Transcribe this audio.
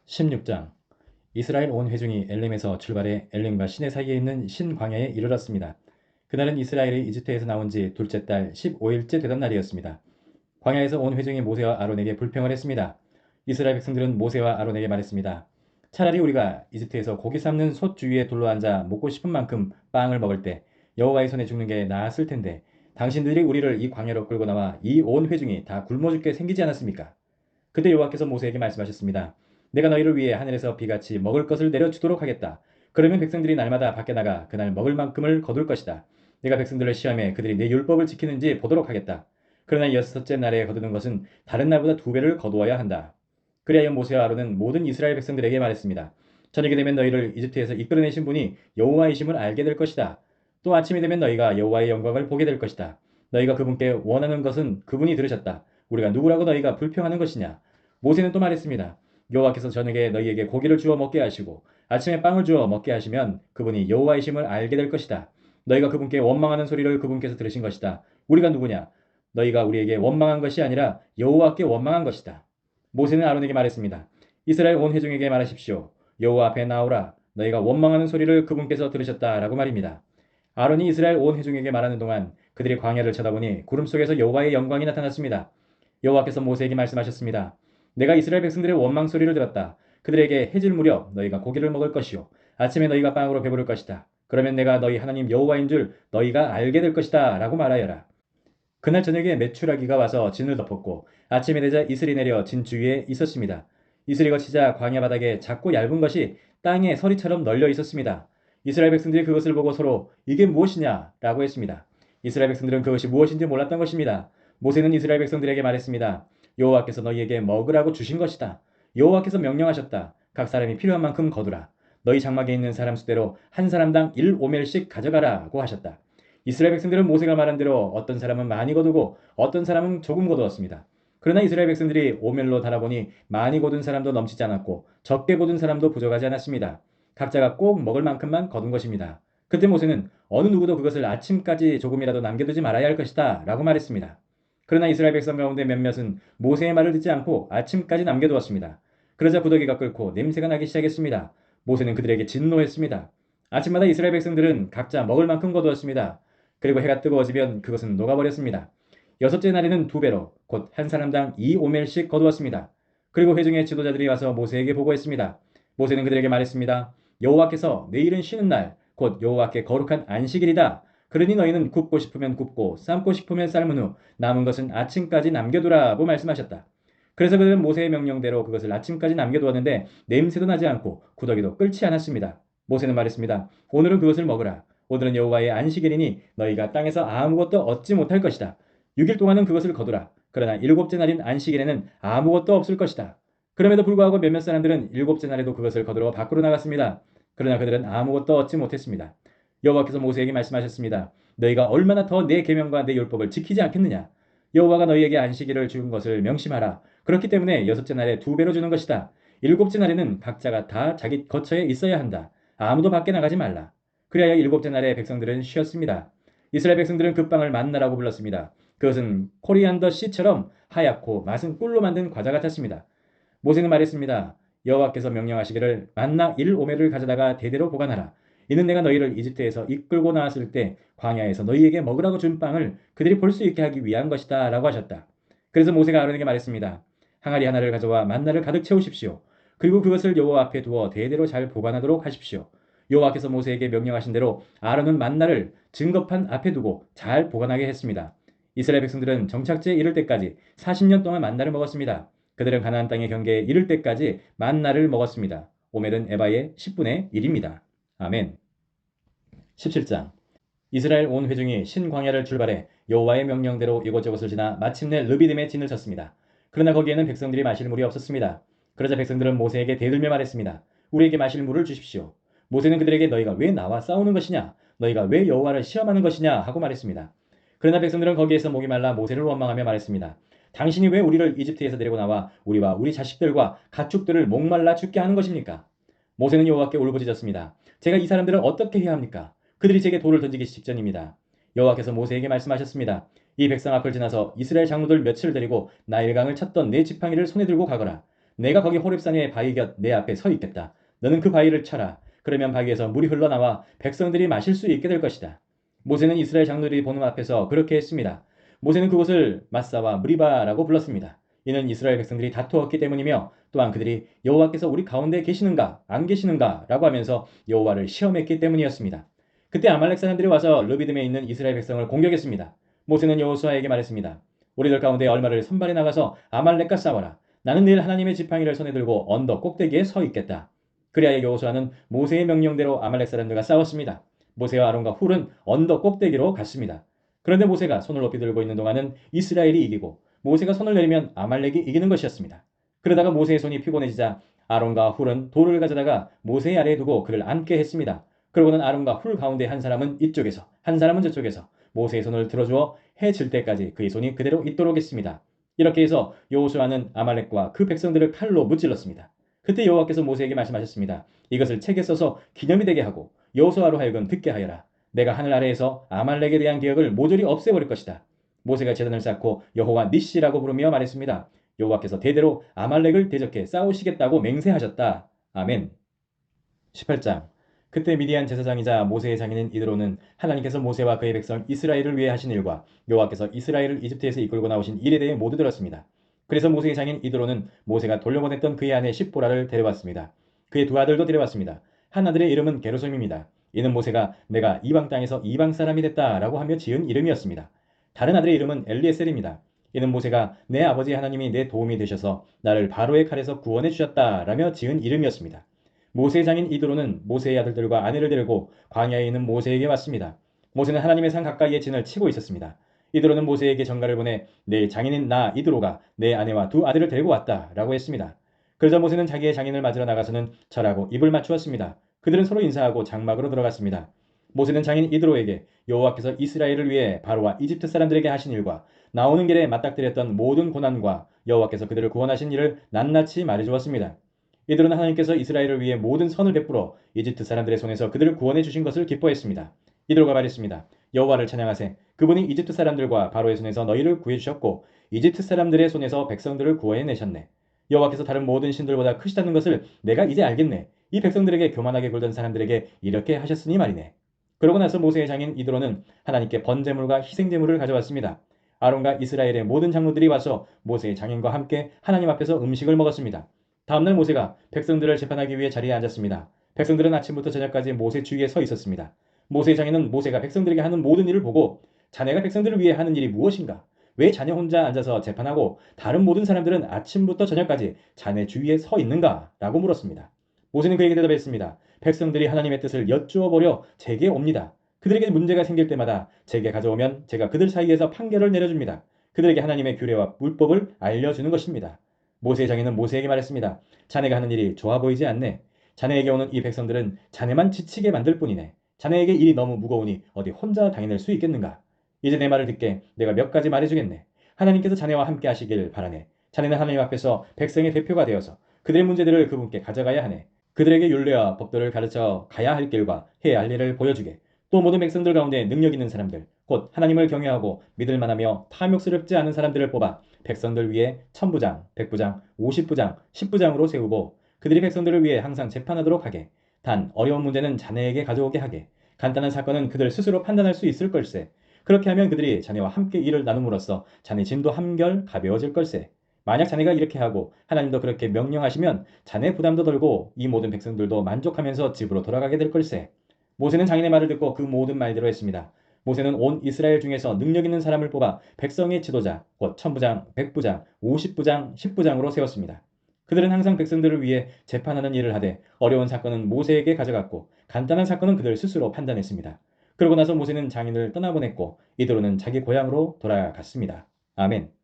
16장. 이스라엘 온 회중이 엘림에서 출발해 엘림과 시내 사이에 있는 신광야에 이르렀습니다. 그날은 이스라엘이 이집트에서 나온 지 둘째 달 15일째 되던 날이었습니다. 광야에서 온 회중이 모세와 아론에게 불평을 했습니다. 이스라엘 백성들은 모세와 아론에게 말했습니다. 차라리 우리가 이집트에서 고기 삶는 솥 주위에 둘러앉아 먹고 싶은 만큼 빵을 먹을 때 여호와의 손에 죽는 게 나았을 텐데 당신들이 우리를 이 광야로 끌고 나와 이 온 회중이 다 굶어 죽게 생기지 않았습니까? 그때 여호와께서 모세에게 말씀하셨습니다. 내가 너희를 위해 하늘에서 비같이 먹을 것을 내려주도록 하겠다. 그러면 백성들이 날마다 밖에 나가 그날 먹을 만큼을 거둘 것이다. 내가 백성들을 시험해 그들이 내 율법을 지키는지 보도록 하겠다. 그러나 여섯째 날에 거두는 것은 다른 날보다 2배를 거두어야 한다. 그리하여 모세와 아론은 모든 이스라엘 백성들에게 말했습니다. 저녁이 되면 너희를 이집트에서 이끌어내신 분이 여호와이심을 알게 될 것이다. 또 아침이 되면 너희가 여호와의 영광을 보게 될 것이다. 너희가 그분께 원하는 것은 그분이 들으셨다. 우리가 누구라고 너희가 불평하는 것이냐? 모세는 또 말했습니다. 여호와께서 저녁에 너희에게 고기를 주어 먹게 하시고 아침에 빵을 주어 먹게 하시면 그분이 여호와이심을 알게 될 것이다. 너희가 그분께 원망하는 소리를 그분께서 들으신 것이다. 우리가 누구냐? 너희가 우리에게 원망한 것이 아니라 여호와께 원망한 것이다. 모세는 아론에게 말했습니다. 이스라엘 온 회중에게 말하십시오. 여호와 앞에 나오라. 너희가 원망하는 소리를 그분께서 들으셨다라고 말입니다. 아론이 이스라엘 온 회중에게 말하는 동안 그들이 광야를 쳐다보니 구름 속에서 여호와의 영광이 나타났습니다. 여호와께서 모세에게 말씀하셨습니다. 내가 이스라엘 백성들의 원망 소리를 들었다. 그들에게 해질 무렵 너희가 고기를 먹을 것이요 아침에 너희가 빵으로 배부를 것이다. 그러면 내가 너희 하나님 여호와인 줄 너희가 알게 될 것이다 라고 말하여라. 그날 저녁에 메추라기가 와서 진을 덮었고 아침이 되자 이슬이 내려 진 주위에 있었습니다. 이슬이 거치자 광야 바닥에 작고 얇은 것이 땅에 서리처럼 널려 있었습니다. 이스라엘 백성들이 그것을 보고 서로 이게 무엇이냐 라고 했습니다. 이스라엘 백성들은 그것이 무엇인지 몰랐던 것입니다. 모세는 이스라엘 백성들에게 말했습니다. 여호와께서 너희에게 먹으라고 주신 것이다. 여호와께서 명령하셨다. 각 사람이 필요한 만큼 거두라. 너희 장막에 있는 사람 수대로 한 사람당 1오멜씩 가져가라고 하셨다. 이스라엘 백성들은 모세가 말한 대로 어떤 사람은 많이 거두고 어떤 사람은 조금 거두었습니다. 그러나 이스라엘 백성들이 오멜로 달아보니 많이 거둔 사람도 넘치지 않았고 적게 거둔 사람도 부족하지 않았습니다. 각자가 꼭 먹을 만큼만 거둔 것입니다. 그때 모세는 어느 누구도 그것을 아침까지 조금이라도 남겨두지 말아야 할 것이다 라고 말했습니다. 그러나 이스라엘 백성 가운데 몇몇은 모세의 말을 듣지 않고 아침까지 남겨두었습니다. 그러자 구더기가 끓고 냄새가 나기 시작했습니다. 모세는 그들에게 진노했습니다. 아침마다 이스라엘 백성들은 각자 먹을 만큼 거두었습니다. 그리고 해가 뜨거워지면 그것은 녹아버렸습니다. 여섯째 날에는 2배로 곧 한 사람당 2오멜씩 거두었습니다. 그리고 회중의 지도자들이 와서 모세에게 보고했습니다. 모세는 그들에게 말했습니다. 여호와께서 내일은 쉬는 날, 곧 여호와께 거룩한 안식일이다. 그러니 너희는 굽고 싶으면 굽고 삶고 싶으면 삶은 후 남은 것은 아침까지 남겨두라고 말씀하셨다. 그래서 그들은 모세의 명령대로 그것을 아침까지 남겨두었는데 냄새도 나지 않고 구더기도 끓지 않았습니다. 모세는 말했습니다. 오늘은 그것을 먹으라. 오늘은 여호와의 안식일이니 너희가 땅에서 아무것도 얻지 못할 것이다. 6일 동안은 그것을 거두라. 그러나 일곱째 날인 안식일에는 아무것도 없을 것이다. 그럼에도 불구하고 몇몇 사람들은 일곱째 날에도 그것을 거두러 밖으로 나갔습니다. 그러나 그들은 아무것도 얻지 못했습니다. 여호와께서 모세에게 말씀하셨습니다. 너희가 얼마나 더 내 계명과 내 율법을 지키지 않겠느냐. 여호와가 너희에게 안식일을 준 것을 명심하라. 그렇기 때문에 여섯째 날에 2배로 주는 것이다. 일곱째 날에는 각자가 다 자기 거처에 있어야 한다. 아무도 밖에 나가지 말라. 그리하여 일곱째 날에 백성들은 쉬었습니다. 이스라엘 백성들은 그 빵을 만나라고 불렀습니다. 그것은 코리안더 씨처럼 하얗고 맛은 꿀로 만든 과자 같았습니다. 모세는 말했습니다. 여호와께서 명령하시기를 만나 1오멜을 가져다가 대대로 보관하라. 이는 내가 너희를 이집트에서 이끌고 나왔을 때 광야에서 너희에게 먹으라고 준 빵을 그들이 볼 수 있게 하기 위한 것이다 라고 하셨다. 그래서 모세가 아론에게 말했습니다. 항아리 하나를 가져와 만나를 가득 채우십시오. 그리고 그것을 여호와 앞에 두어 대대로 잘 보관하도록 하십시오. 여호와께서 모세에게 명령하신 대로 아론은 만나를 증거판 앞에 두고 잘 보관하게 했습니다. 이스라엘 백성들은 정착지에 이를 때까지 40년 동안 만나를 먹었습니다. 그들은 가나안 땅의 경계에 이를 때까지 만나를 먹었습니다. 오멜은 에바의 10분의 1입니다. 아멘. 17장. 이스라엘 온 회중이 신광야를 출발해 여호와의 명령대로 이곳저곳을 지나 마침내 르비딤에 진을 쳤습니다. 그러나 거기에는 백성들이 마실 물이 없었습니다. 그러자 백성들은 모세에게 대들며 말했습니다. 우리에게 마실 물을 주십시오. 모세는 그들에게 너희가 왜 나와 싸우는 것이냐? 너희가 왜 여호와를 시험하는 것이냐? 하고 말했습니다. 그러나 백성들은 거기에서 목이 말라 모세를 원망하며 말했습니다. 당신이 왜 우리를 이집트에서 데리고 나와 우리와 우리 자식들과 가축들을 목말라 죽게 하는 것입니까? 모세는 여호와께 울부짖었습니다. 제가 이 사람들을 어떻게 해야 합니까? 그들이 제게 돌을 던지기 직전입니다. 여호와께서 모세에게 말씀하셨습니다. 이 백성 앞을 지나서 이스라엘 장로들 몇을 데리고 나일강을 찾던 내 지팡이를 손에 들고 가거라. 내가 거기 호렙산의 바위 곁 내 앞에 서 있겠다. 너는 그 바위를 쳐라. 그러면 바위에서 물이 흘러나와 백성들이 마실 수 있게 될 것이다. 모세는 이스라엘 장로들이 보는 앞에서 그렇게 했습니다. 모세는 그곳을 마사와 무리바라고 불렀습니다. 이는 이스라엘 백성들이 다투었기 때문이며 또한 그들이 여호와께서 우리 가운데 계시는가 안 계시는가 라고 하면서 여호와를 시험했기 때문이었습니다. 그때 아말렉 사람들이 와서 르비딤에 있는 이스라엘 백성을 공격했습니다. 모세는 여호수아에게 말했습니다. 우리들 가운데 얼마를 선발해 나가서 아말렉과 싸워라. 나는 내일 하나님의 지팡이를 손에 들고 언덕 꼭대기에 서 있겠다. 그리하여 여호수아는 모세의 명령대로 아말렉 사람들과 싸웠습니다. 모세와 아론과 훌은 언덕 꼭대기로 갔습니다. 그런데 모세가 손을 높이 들고 있는 동안은 이스라엘이 이기고 모세가 손을 내리면 아말렉이 이기는 것이었습니다. 그러다가 모세의 손이 피곤해지자 아론과 훌은 돌을 가져다가 모세의 아래에 두고 그를 앉게 했습니다. 그러고는 아론과 훌 가운데 한 사람은 이쪽에서 한 사람은 저쪽에서 모세의 손을 들어주어 해 질 때까지 그의 손이 그대로 있도록 했습니다. 이렇게 해서 여호수아는 아말렉과 그 백성들을 칼로 무찔렀습니다. 그때 여호와께서 모세에게 말씀하셨습니다. 이것을 책에 써서 기념이 되게 하고 여호수아로 하여금 듣게 하여라. 내가 하늘 아래에서 아말렉에 대한 기억을 모조리 없애버릴 것이다. 모세가 제단을 쌓고 여호와 니시라고 부르며 말했습니다. 여호와께서 대대로 아말렉을 대적해 싸우시겠다고 맹세하셨다. 아멘. 18장. 그때 미디안 제사장이자 모세의 장인인 이드로는 하나님께서 모세와 그의 백성 이스라엘을 위해 하신 일과 여호와께서 이스라엘을 이집트에서 이끌고 나오신 일에 대해 모두 들었습니다. 그래서 모세의 장인 이드로는 모세가 돌려보냈던 그의 아내 십보라를 데려왔습니다. 그의 두 아들도 데려왔습니다. 한 아들의 이름은 게르솜입니다. 이는 모세가 내가 이방 땅에서 이방 사람이 됐다라고 하며 지은 이름이었습니다. 다른 아들의 이름은 엘리에셀입니다. 이는 모세가 내 아버지 하나님이 내 도움이 되셔서 나를 바로의 칼에서 구원해 주셨다라며 지은 이름이었습니다. 모세의 장인 이드로는 모세의 아들들과 아내를 데리고 광야에 있는 모세에게 왔습니다. 모세는 하나님의 산 가까이에 진을 치고 있었습니다. 이드로는 모세에게 전가를 보내 내 장인인 나 이드로가 내 아내와 두 아들을 데리고 왔다라고 했습니다. 그러자 모세는 자기의 장인을 맞으러 나가서는 절하고 입을 맞추었습니다. 그들은 서로 인사하고 장막으로 들어갔습니다. 모세는 장인 이드로에게 여호와께서 이스라엘을 위해 바로와 이집트 사람들에게 하신 일과 나오는 길에 맞닥뜨렸던 모든 고난과 여호와께서 그들을 구원하신 일을 낱낱이 말해주었습니다. 이들은 하나님께서 이스라엘을 위해 모든 선을 베풀어 이집트 사람들의 손에서 그들을 구원해 주신 것을 기뻐했습니다. 이들과 말했습니다. 여호와를 찬양하세. 그분이 이집트 사람들과 바로의 손에서 너희를 구해 주셨고 이집트 사람들의 손에서 백성들을 구해내셨네. 여호와께서 다른 모든 신들보다 크시다는 것을 내가 이제 알겠네. 이 백성들에게 교만하게 굴던 사람들에게 이렇게 하셨으니 말이네. 그러고 나서 모세의 장인 이드로는 하나님께 번제물과 희생제물을 가져왔습니다. 아론과 이스라엘의 모든 장로들이 와서 모세의 장인과 함께 하나님 앞에서 음식을 먹었습니다. 다음날 모세가 백성들을 재판하기 위해 자리에 앉았습니다. 백성들은 아침부터 저녁까지 모세 주위에 서 있었습니다. 모세의 장인은 모세가 백성들에게 하는 모든 일을 보고 자네가 백성들을 위해 하는 일이 무엇인가? 왜 자네 혼자 앉아서 재판하고 다른 모든 사람들은 아침부터 저녁까지 자네 주위에 서 있는가? 라고 물었습니다. 모세는 그에게 대답했습니다. 백성들이 하나님의 뜻을 여쭈어 보려 제게 옵니다. 그들에게 문제가 생길 때마다 제게 가져오면 제가 그들 사이에서 판결을 내려줍니다. 그들에게 하나님의 규례와 율법을 알려주는 것입니다. 모세의 장인은 모세에게 말했습니다. 자네가 하는 일이 좋아 보이지 않네. 자네에게 오는 이 백성들은 자네만 지치게 만들 뿐이네. 자네에게 일이 너무 무거우니 어디 혼자 당해낼 수 있겠는가? 이제 내 말을 듣게 내가 몇 가지 말해주겠네. 하나님께서 자네와 함께 하시길 바라네. 자네는 하나님 앞에서 백성의 대표가 되어서 그들의 문제들을 그분께 가져가야 하네. 그들에게 율례와 법도를 가르쳐 가야 할 길과 해야 할 일을 보여주게. 또 모든 백성들 가운데 능력 있는 사람들, 곧 하나님을 경외하고 믿을 만하며 탐욕스럽지 않은 사람들을 뽑아 백성들 위에 1000부장, 100부장, 50부장, 10부장으로 세우고 그들이 백성들을 위해 항상 재판하도록 하게. 단 어려운 문제는 자네에게 가져오게 하게. 간단한 사건은 그들 스스로 판단할 수 있을 걸세. 그렇게 하면 그들이 자네와 함께 일을 나눔으로써 자네 짐도 한결 가벼워질 걸세. 만약 자네가 이렇게 하고 하나님도 그렇게 명령하시면 자네 부담도 덜고 이 모든 백성들도 만족하면서 집으로 돌아가게 될 걸세. 모세는 장인의 말을 듣고 그 모든 말대로 했습니다. 모세는 온 이스라엘 중에서 능력 있는 사람을 뽑아 백성의 지도자, 곧 1000부장, 100부장, 50부장, 10부장으로 세웠습니다. 그들은 항상 백성들을 위해 재판하는 일을 하되 어려운 사건은 모세에게 가져갔고 간단한 사건은 그들 스스로 판단했습니다. 그러고 나서 모세는 장인을 떠나보냈고 이대로는 자기 고향으로 돌아갔습니다. 아멘.